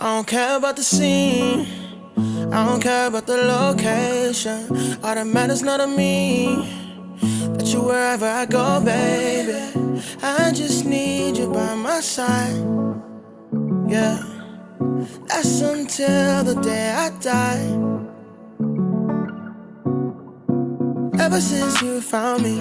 I don't care about the scene, I don't care about the location. All that matters not to me, that you wherever I go, baby. I just need you by my side, yeah. That's until the day I die. Ever since you found me,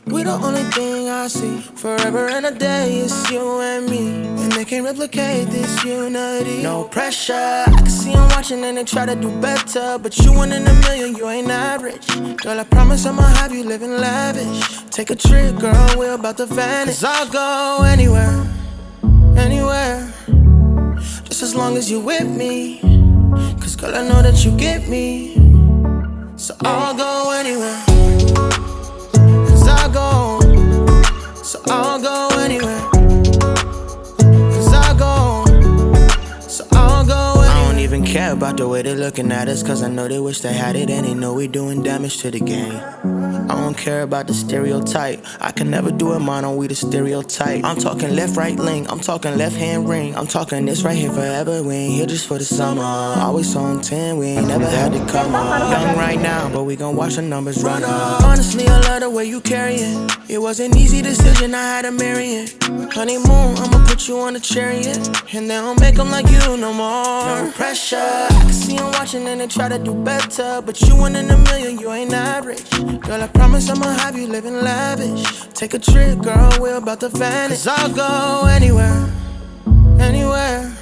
we the only thing I see. Forever and a day, it's you and me, and they can't replicate this unity. No pressure, I can see them watching and they try to do better, but you one in a million, you ain't average. Girl, I promise I'ma have you living lavish. Take a trip, girl, we're about to vanish. 'Cause I'll go anywhere, anywhere, just as long as you're with me. 'Cause girl, I know that you get me, so I'll go anywhere. I'll go, so I'll go anywhere. 'Cause I'll go, so I'll go anywhere. I don't even care about the way they're looking at us, 'cause I know they wish they had it and they know we doing damage to the game. I don't care about the stereotype, I can never do it mono, we the stereotype. I'm talking left, right link, I'm talking left hand ring, I'm talking this right here forever. We ain't here just for the summer, always on 10, we ain't never had to come up. Young right now, but we gon' watch the numbers run up. Honestly, I love the way you carry it. It was an easy decision, I had to marry it. Honeymoon, I'ma put you on a chariot, and they don't make them like you no more. No pressure, I can see them watching and they try to do better, but you one in a million, you ain't average. Girl, I promise I'ma have you living lavish. Take a trip, girl, we're about to vanish. 'Cause I'll go anywhere, anywhere,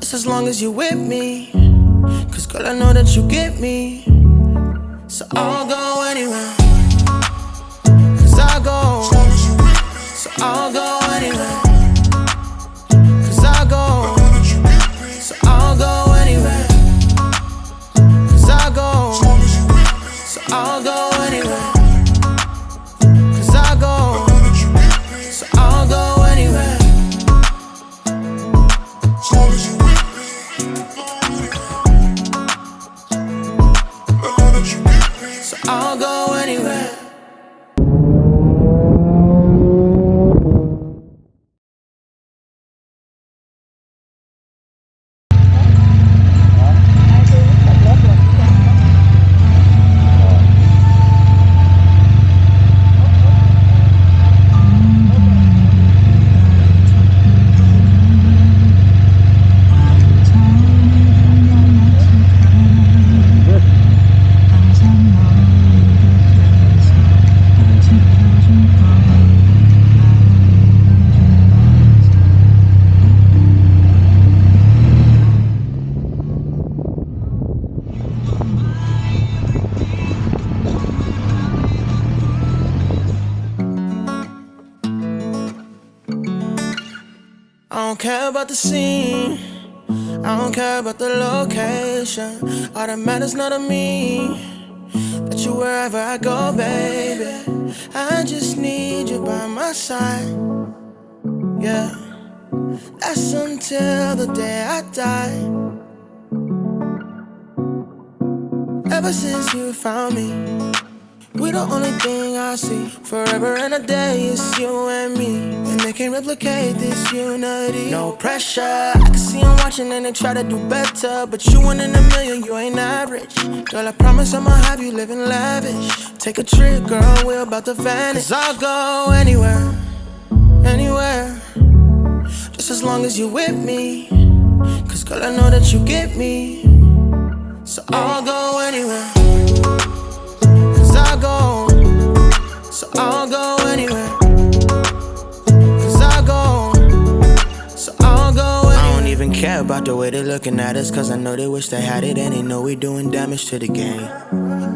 just as long as you're with me. 'Cause girl, I know that you get me, so I'll go anywhere. 'Cause I'll go, so I'll go anywhere. 'Cause I'll go, so I'll go anywhere. 'Cause I'll go, so I'll go anywhere. 'Cause I'll go, so I'll go anywhere. So I'll go anywhere. I don't care about the scene, I don't care about the location. All that matters not to me, that you wherever I go, baby. I just need you by my side, yeah. That's until the day I die. Ever since you found me, we the only thing I see. Forever and a day, it's you and me, and they can't replicate this unity. No pressure, I can see them watching and they try to do better, but you one in a million, you ain't average. Girl, I promise I'ma have you living lavish. Take a trip, girl, we're about to vanish. 'Cause I'll go anywhere, anywhere, just as long as you're with me. 'Cause girl, I know that you get me, so I'll go anywhere. 'Cause I'll go, so I'll go anywhere. 'Cause I'll go, so I'll go anywhere. I don't even care about the way they're looking at us, 'cause I know they wish they had it and they know we doing damage to the game.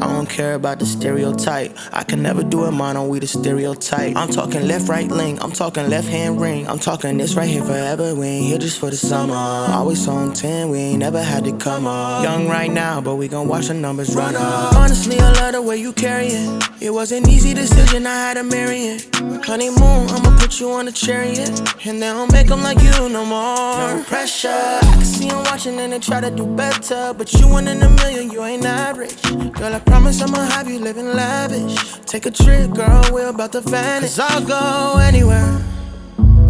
I don't care about the stereotype, I can never do it mono, we the stereotype. I'm talking left, right link, I'm talking left hand ring, I'm talking this right here forever. We ain't here just for the summer, always on 10, we ain't never had to come up. Young right now, but we gon' watch the numbers run up. Honestly, I love the way you carry it. It was an easy decision, I had to marry it. Honeymoon, I'ma put you on a chariot, and they don't make them like you no more. No pressure, I can see them watching and they try to do better, but you one in a million, you ain't average. Girl, I promise I'ma have you living lavish. Take a trip, girl, we're about to vanish. 'Cause I'll go anywhere,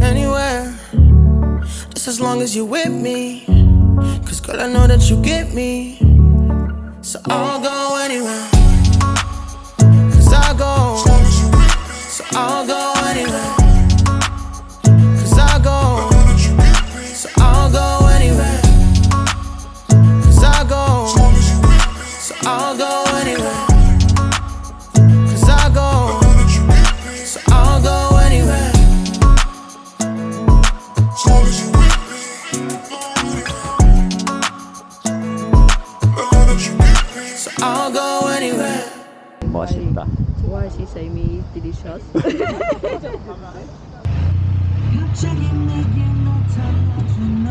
anywhere, Just as long as you with me. Cause girl, I know that you get me. So I'll go anywhere. Cause I'll go. So I'll go anywhere. Cause I'll go. So I'll go anywhere. Cause I'll go. So I'll go anywhere. Cause I'll go. So I'll go anywhere. So I'll go anywhere. 멋있다. 좋아하시 쌤이 delicious. 갑자기 내게 나타나준 너